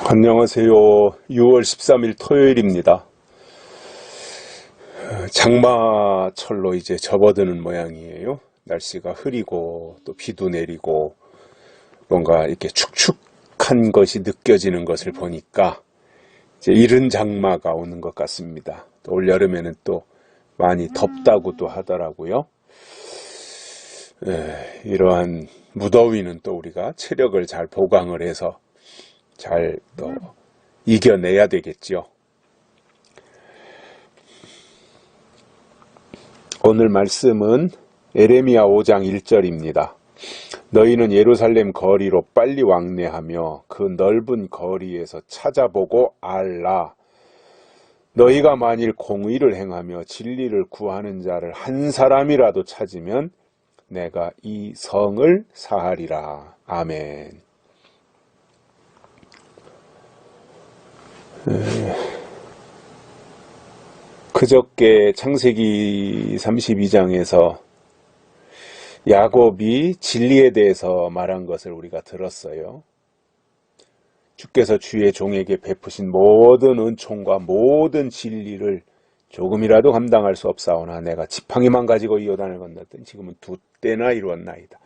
안녕하세요. 6월 13일 토요일입니다. 장마철로 이제 접어드는 모양이에요. 날씨가 흐리고 또 비도 내리고 뭔가 이렇게 축축한 것이 느껴지는 것을 보니까 이제 이른 장마가 오는 것 같습니다. 또 올 여름에는 또 많이 덥다고도 하더라고요. 이러한 무더위는 또 우리가 체력을 잘 보강을 해서 잘 또 이겨내야 되겠죠. 오늘 말씀은 에레미야 5장 1절입니다. 너희는 예루살렘 거리로 빨리 왕래하며 그 넓은 거리에서 찾아보고 알라. 너희가 만일 공의를 행하며 진리를 구하는 자를 한 사람이라도 찾으면 내가 이 성을 사하리라. 아멘. 그저께 창세기 32장에서 야곱이 진리에 대해서 말한 것을 우리가 들었어요. 주께서 주의 종에게 베푸신 모든 은총과 모든 진리를 조금이라도 감당할 수 없사오나 내가 지팡이만 가지고 요단을 건넜더니 지금은 2때나 이루었나이다.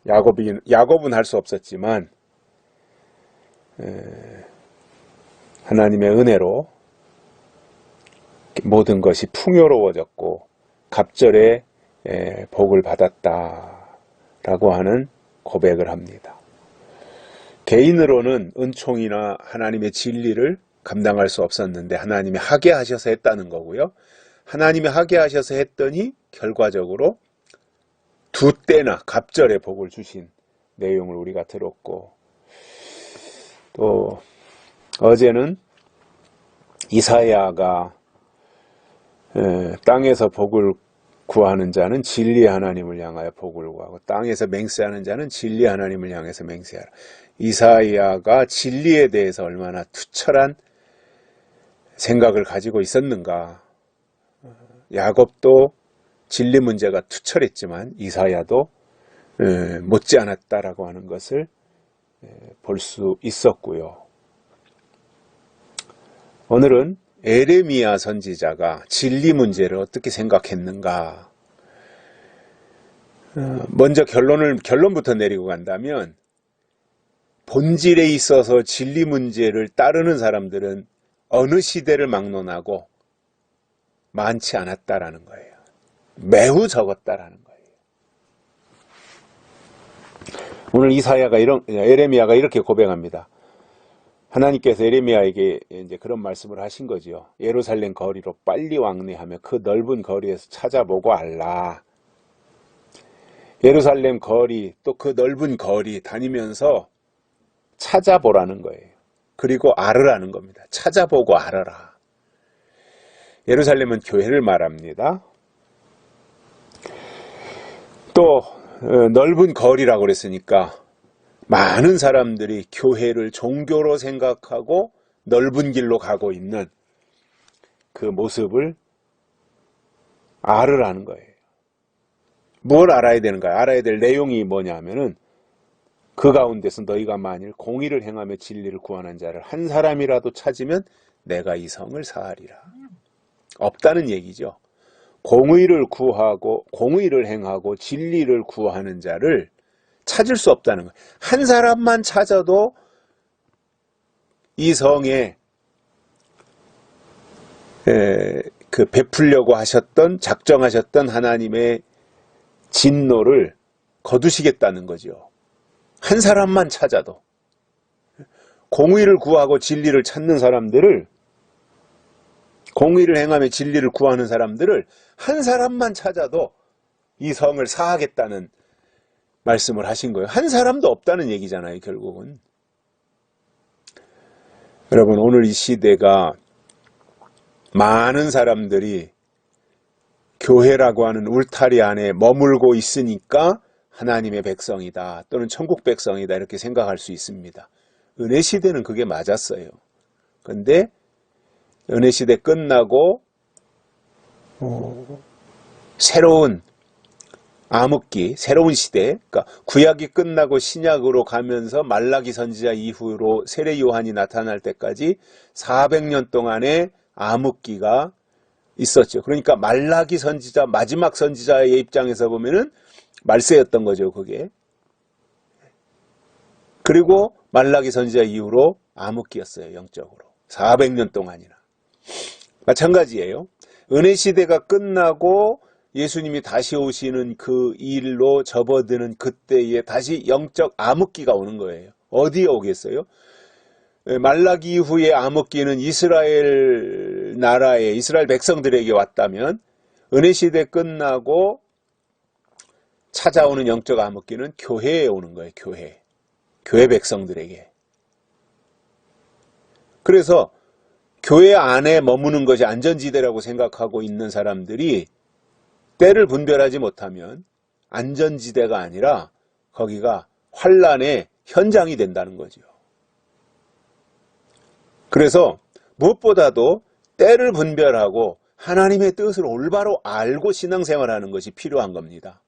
야곱은 할 수 없었지만 하나님의 은혜로 모든 것이 풍요로워졌고 갑절에 복을 받았다라고 하는 고백을 합니다. 개인으로는 은총이나 하나님의 진리를 감당할 수 없었는데 하나님이 하게 하셔서 했다는 거고요. 하나님이 하게 하셔서 했더니 결과적으로 2때나 갑절에 복을 주신 내용을 우리가 들었고, 또 어제는 이사야가 땅에서 복을 구하는 자는 진리의 하나님을 향하여 복을 구하고 땅에서 맹세하는 자는 진리의 하나님을 향해서 맹세하라. 이사야가 진리에 대해서 얼마나 투철한 생각을 가지고 있었는가. 야곱도 진리 문제가 투철했지만 이사야도 못지않았다라고 하는 것을 볼 수 있었고요. 오늘은 에레미야 선지자가 진리 문제를 어떻게 생각했는가. 먼저 결론부터 내리고 간다면 본질에 있어서 진리 문제를 따르는 사람들은 어느 시대를 막론하고 많지 않았다라는 거예요. 매우 적었다라는 거예요. 오늘 에레미야가 이렇게 고백합니다. 하나님께서 에레미야에게 이제 그런 말씀을 하신 거지요. 예루살렘 거리로 빨리 왕래하며 그 넓은 거리에서 찾아보고 알라. 예루살렘 거리, 또 그 넓은 거리 다니면서 찾아보라는 거예요. 그리고 알으라는 겁니다. 찾아보고 알아라. 예루살렘은 교회를 말합니다. 또 넓은 거리라고 그랬으니까 많은 사람들이 교회를 종교로 생각하고 넓은 길로 가고 있는 그 모습을 알으라는 거예요. 뭘 알아야 되는가? 알아야 될 내용이 뭐냐면은 그 가운데서 너희가 만일 공의를 행하며 진리를 구하는 자를 한 사람이라도 찾으면 내가 이 성을 사하리라. 없다는 얘기죠. 공의를 행하고 진리를 구하는 자를 찾을 수 없다는 거예요. 한 사람만 찾아도 이 성에 그 베풀려고 작정하셨던 하나님의 진노를 거두시겠다는 거죠. 한 사람만 찾아도. 공의를 구하고 진리를 찾는 사람들을, 공의를 행하며 진리를 구하는 사람들을 한 사람만 찾아도 이 성을 사하겠다는 말씀을 하신 거예요. 한 사람도 없다는 얘기잖아요, 결국은. 여러분, 오늘 이 시대가 많은 사람들이 교회라고 하는 울타리 안에 머물고 있으니까 하나님의 백성이다, 또는 천국 백성이다, 이렇게 생각할 수 있습니다. 은혜 시대는 그게 맞았어요. 그런데 은혜 시대 끝나고 새로운 암흑기, 새로운 시대, 그러니까 구약이 끝나고 신약으로 가면서 말라기 선지자 이후로 세례 요한이 나타날 때까지 400년 동안의 암흑기가 있었죠. 그러니까 말라기 선지자, 마지막 선지자의 입장에서 보면은 말세였던 거죠, 그게. 그리고 말라기 선지자 이후로 암흑기였어요, 영적으로. 400년 동안이나. 마찬가지예요. 은혜 시대가 끝나고 예수님이 다시 오시는 그 일로 접어드는 그때에 다시 영적 암흑기가 오는 거예요. 어디에 오겠어요? 말라기 이후의 암흑기는 이스라엘 나라에 이스라엘 백성들에게 왔다면 은혜 시대 끝나고 찾아오는 영적 암흑기는 교회에 오는 거예요. 교회 백성들에게. 그래서 교회 안에 머무는 것이 안전지대라고 생각하고 있는 사람들이 때를 분별하지 못하면 안전지대가 아니라 거기가 환란의 현장이 된다는 거죠. 그래서 무엇보다도 때를 분별하고 하나님의 뜻을 올바로 알고 신앙생활하는 것이 필요한 겁니다.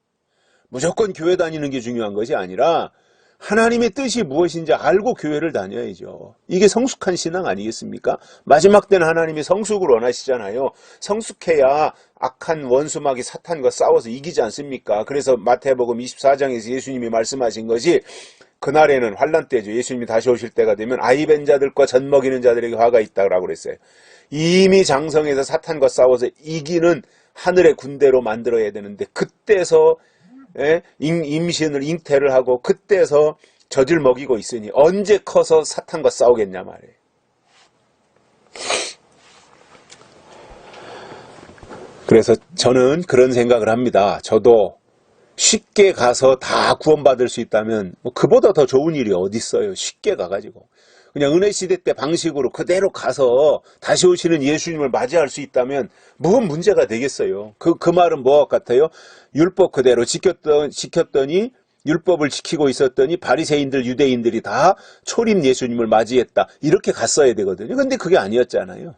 무조건 교회 다니는 게 중요한 것이 아니라 하나님의 뜻이 무엇인지 알고 교회를 다녀야죠. 이게 성숙한 신앙 아니겠습니까? 마지막 때는 하나님이 성숙을 원하시잖아요. 성숙해야 악한 원수마귀 사탄과 싸워서 이기지 않습니까? 그래서 마태복음 24장에서 예수님이 말씀하신 것이 그날에는 환란 때죠. 예수님이 다시 오실 때가 되면 아이 벤 자들과 젖 먹이는 자들에게 화가 있다고 그랬어요. 이미 장성에서 사탄과 싸워서 이기는 하늘의 군대로 만들어야 되는데 그때서 임신을 잉태를 하고 그때서 젖을 먹이고 있으니 언제 커서 사탄과 싸우겠냐 말이에요. 그래서 저는 그런 생각을 합니다. 저도 쉽게 가서 다 구원받을 수 있다면 뭐 그보다 더 좋은 일이 어디 있어요. 쉽게 가가지고 그냥 은혜 시대 때 방식으로 그대로 가서 다시 오시는 예수님을 맞이할 수 있다면 무슨 문제가 되겠어요. 그 말은 뭐 같아요? 율법 그대로 지켰더니 율법을 지키고 있었더니 바리새인들 유대인들이 다 초림 예수님을 맞이했다. 이렇게 갔어야 되거든요. 근데 그게 아니었잖아요.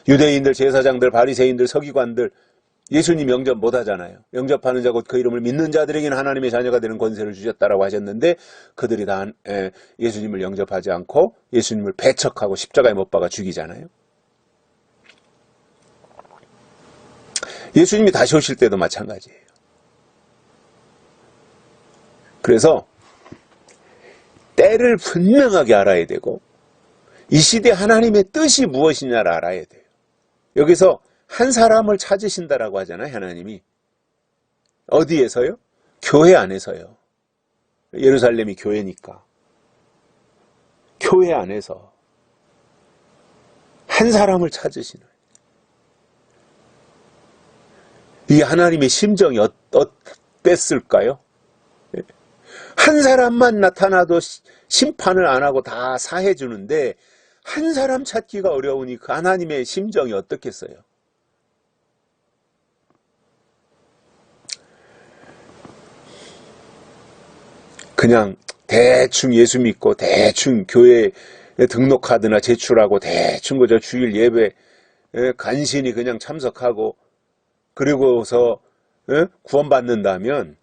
유대인들, 제사장들, 바리새인들, 서기관들 예수님 영접 못하잖아요. 영접하는 자 곧 그 이름을 믿는 자들에게는 하나님의 자녀가 되는 권세를 주셨다라고 하셨는데 그들이 다 예수님을 영접하지 않고 예수님을 배척하고 십자가에 못 박아 죽이잖아요. 예수님이 다시 오실 때도 마찬가지예요. 그래서 때를 분명하게 알아야 되고 이 시대 하나님의 뜻이 무엇이냐를 알아야 돼요. 여기서 한 사람을 찾으신다라고 하잖아요. 하나님이. 어디에서요? 교회 안에서요. 예루살렘이 교회니까. 교회 안에서 한 사람을 찾으시는. 이 하나님의 심정이 어땠을까요? 한 사람만 나타나도 심판을 안 하고 다 사해 주는데 한 사람 찾기가 어려우니 그 하나님의 심정이 어떻겠어요? 그냥 대충 예수 믿고 대충 교회에 등록카드나 제출하고 대충 그저 주일 예배 간신히 그냥 참석하고 그리고서 구원받는다면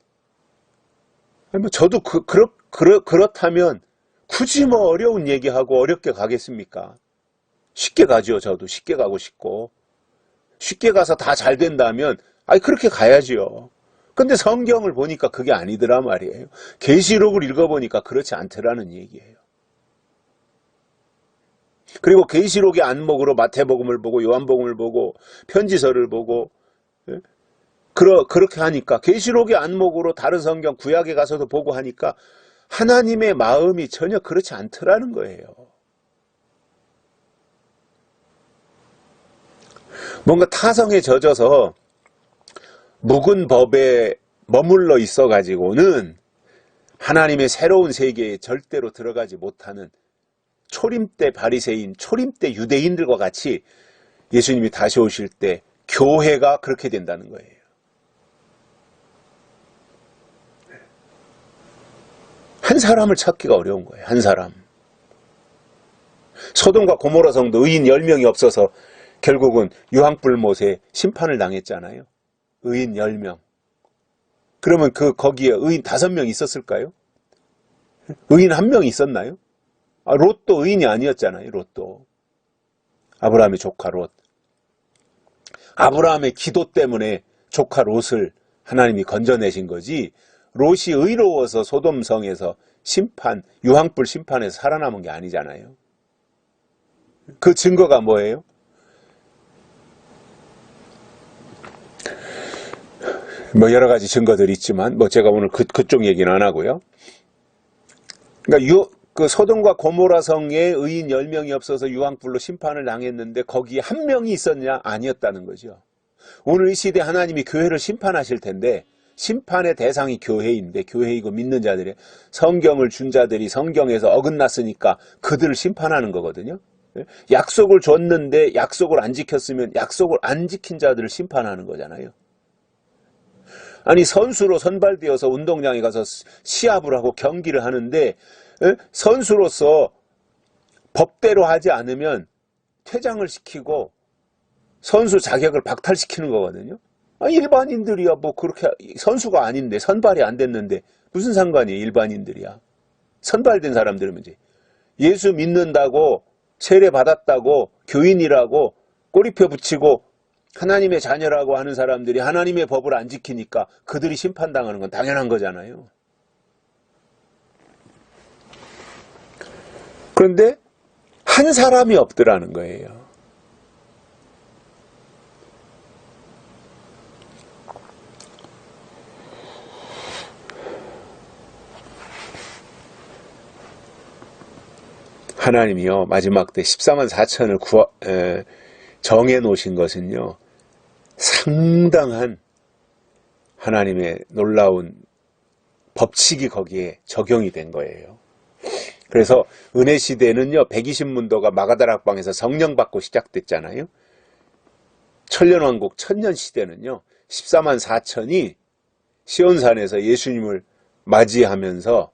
뭐 저도 그렇다면 굳이 뭐 어려운 얘기하고 어렵게 가겠습니까? 쉽게 가죠. 저도 쉽게 가고 싶고 쉽게 가서 다 잘 된다면 그렇게 가야지요. 근데 성경을 보니까 그게 아니더라 말이에요. 계시록을 읽어보니까 그렇지 않더라는 얘기예요. 그리고 계시록의 안목으로 마태복음을 보고 요한복음을 보고 편지서를 보고 그렇게 하니까 계시록의 안목으로 다른 성경 구약에 가서도 보고 하니까 하나님의 마음이 전혀 그렇지 않더라는 거예요. 뭔가 타성에 젖어서 묵은 법에 머물러 있어가지고는 하나님의 새로운 세계에 절대로 들어가지 못하는 초림 때 바리새인, 초림 때 유대인들과 같이 예수님이 다시 오실 때 교회가 그렇게 된다는 거예요. 한 사람을 찾기가 어려운 거예요. 한 사람. 소돔과 고모라 성도 의인 10명이 없어서 결국은 유황불못에 심판을 당했잖아요. 의인 10명. 그러면 거기에 의인 5명 있었을까요? 의인 1명 있었나요? 롯도 의인이 아니었잖아요. 롯도. 아브라함의 조카 롯. 아브라함의 기도 때문에 조카 롯을 하나님이 건져내신 거지, 롯이 의로워서 소돔성에서 유황불 심판에서 살아남은 게 아니잖아요. 그 증거가 뭐예요? 여러 가지 증거들이 있지만, 제가 오늘 그쪽 얘기는 안 하고요. 그러니까 소돔과 고모라 성에 의인 10명이 없어서 유황불로 심판을 당했는데 거기에 1명이 있었냐? 아니었다는 거죠. 오늘 이 시대 하나님이 교회를 심판하실 텐데, 심판의 대상이 교회인데, 교회이고 믿는 자들이, 성경을 준 자들이 성경에서 어긋났으니까 그들을 심판하는 거거든요. 약속을 줬는데 약속을 안 지켰으면 약속을 안 지킨 자들을 심판하는 거잖아요. 아니, 선수로 선발되어서 운동장에 가서 시합을 하고 경기를 하는데, 선수로서 법대로 하지 않으면 퇴장을 시키고 선수 자격을 박탈시키는 거거든요. 일반인들이야 그렇게, 선수가 아닌데, 선발이 안 됐는데 무슨 상관이에요? 일반인들이야. 선발된 사람들은 이제 예수 믿는다고, 세례 받았다고, 교인이라고 꼬리표 붙이고 하나님의 자녀라고 하는 사람들이 하나님의 법을 안 지키니까 그들이 심판당하는 건 당연한 거잖아요. 그런데 한 사람이 없더라는 거예요. 하나님이요, 마지막 때 14만 4천을 정해 놓으신 것은요, 상당한 하나님의 놀라운 법칙이 거기에 적용이 된 거예요. 그래서 은혜 시대는요, 120문도가 마가다락방에서 성령 받고 시작됐잖아요. 천년왕국 천년 시대는요, 14만 4천이 시온산에서 예수님을 맞이하면서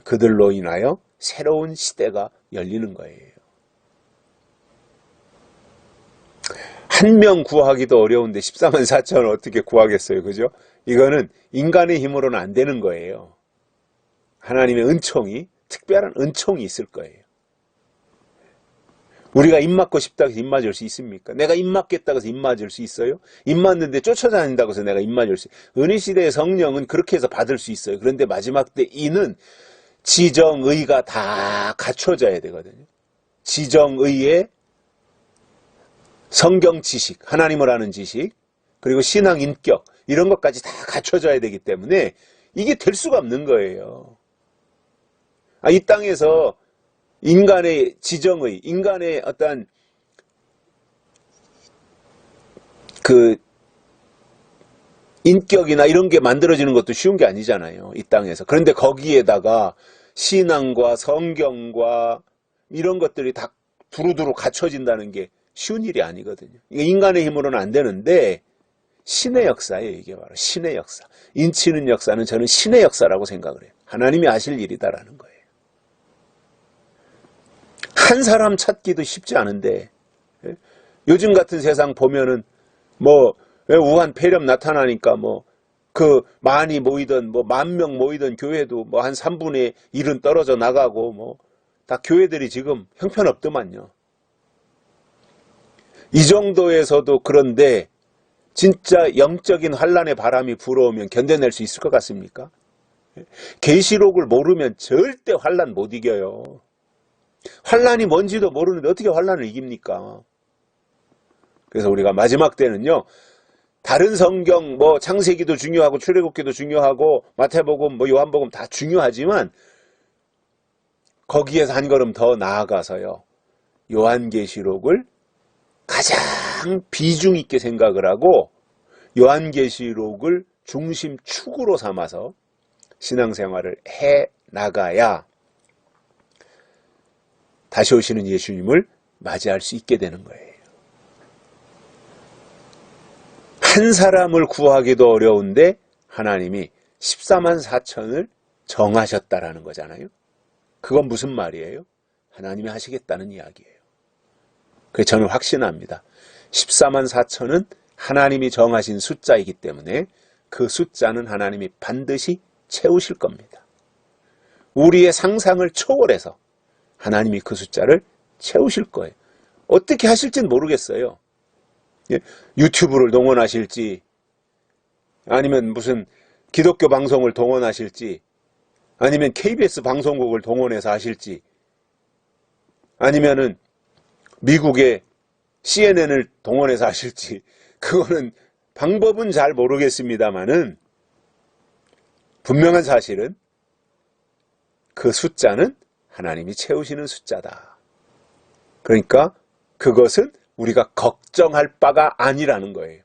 그들로 인하여 새로운 시대가 열리는 거예요. 한 명 구하기도 어려운데 14만 4천을 어떻게 구하겠어요, 그죠? 이거는 인간의 힘으로는 안 되는 거예요. 하나님의 은총이, 특별한 은총이 있을 거예요. 우리가 입 맞고 싶다고 해서 입 맞을 수 있습니까? 내가 입 맞겠다고 해서 입 맞을 수 있어요? 입 맞는데 쫓아다닌다고 해서 내가 입 맞을 수 있어요? 은혜시대의 성령은 그렇게 해서 받을 수 있어요. 그런데 마지막 때 이는 지정의가 다 갖춰져야 되거든요. 지정의의 성경 지식, 하나님을 아는 지식, 그리고 신앙 인격, 이런 것까지 다 갖춰져야 되기 때문에 이게 될 수가 없는 거예요. 이 땅에서 인간의 지정의, 인간의 어떤 인격이나 이런 게 만들어지는 것도 쉬운 게 아니잖아요, 이 땅에서. 그런데 거기에다가 신앙과 성경과 이런 것들이 다 두루두루 갖춰진다는 게 쉬운 일이 아니거든요. 인간의 힘으로는 안 되는데 신의 역사예요. 이게 바로 신의 역사. 인치는 역사는 저는 신의 역사라고 생각을 해요. 하나님이 하실 일이다라는 거예요. 한 사람 찾기도 쉽지 않은데, 요즘 같은 세상 보면은 우한 폐렴 나타나니까 많이 모이던 10,000명 모이던 교회도 한 3분의 1은 떨어져 나가고 다 교회들이 지금 형편없더만요. 이 정도에서도 그런데 진짜 영적인 환란의 바람이 불어오면 견뎌낼 수 있을 것 같습니까? 계시록을 모르면 절대 환란 못 이겨요. 환란이 뭔지도 모르는데 어떻게 환란을 이깁니까? 그래서 우리가 마지막 때는요, 다른 성경 창세기도 중요하고 출애굽기도 중요하고 마태복음 요한복음 다 중요하지만 거기에서 한 걸음 더 나아가서요, 요한계시록을 가장 비중 있게 생각을 하고 요한계시록을 중심 축으로 삼아서 신앙생활을 해 나가야 다시 오시는 예수님을 맞이할 수 있게 되는 거예요. 한 사람을 구하기도 어려운데 하나님이 14만 4천을 정하셨다라는 거잖아요. 그건 무슨 말이에요? 하나님이 하시겠다는 이야기예요. 그래서 저는 확신합니다. 14만 4천은 하나님이 정하신 숫자이기 때문에 그 숫자는 하나님이 반드시 채우실 겁니다. 우리의 상상을 초월해서 하나님이 그 숫자를 채우실 거예요. 어떻게 하실지는 모르겠어요. 유튜브를 동원하실지 아니면 무슨 기독교 방송을 동원하실지 아니면 KBS 방송국을 동원해서 하실지 아니면은 미국의 CNN을 동원해서 하실지 그거는 방법은 잘 모르겠습니다만은 분명한 사실은 그 숫자는 하나님이 채우시는 숫자다. 그러니까 그것은 우리가 걱정할 바가 아니라는 거예요.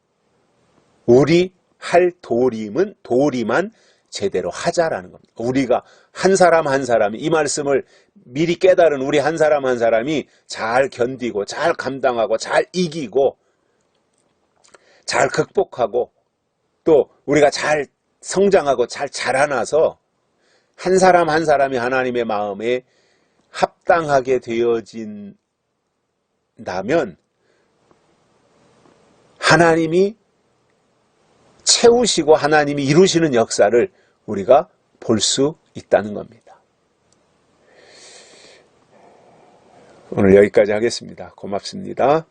우리 할 도리만 제대로 하자라는 겁니다. 우리가 한 사람 한 사람이 이 말씀을 미리 깨달은 우리 한 사람 한 사람이 잘 견디고 잘 감당하고 잘 이기고 잘 극복하고 또 우리가 잘 성장하고 잘 자라나서 한 사람 한 사람이 하나님의 마음에 합당하게 되어진다면 하나님이 채우시고 하나님이 이루시는 역사를 우리가 볼 수 있다는 겁니다. 오늘 여기까지 하겠습니다. 고맙습니다.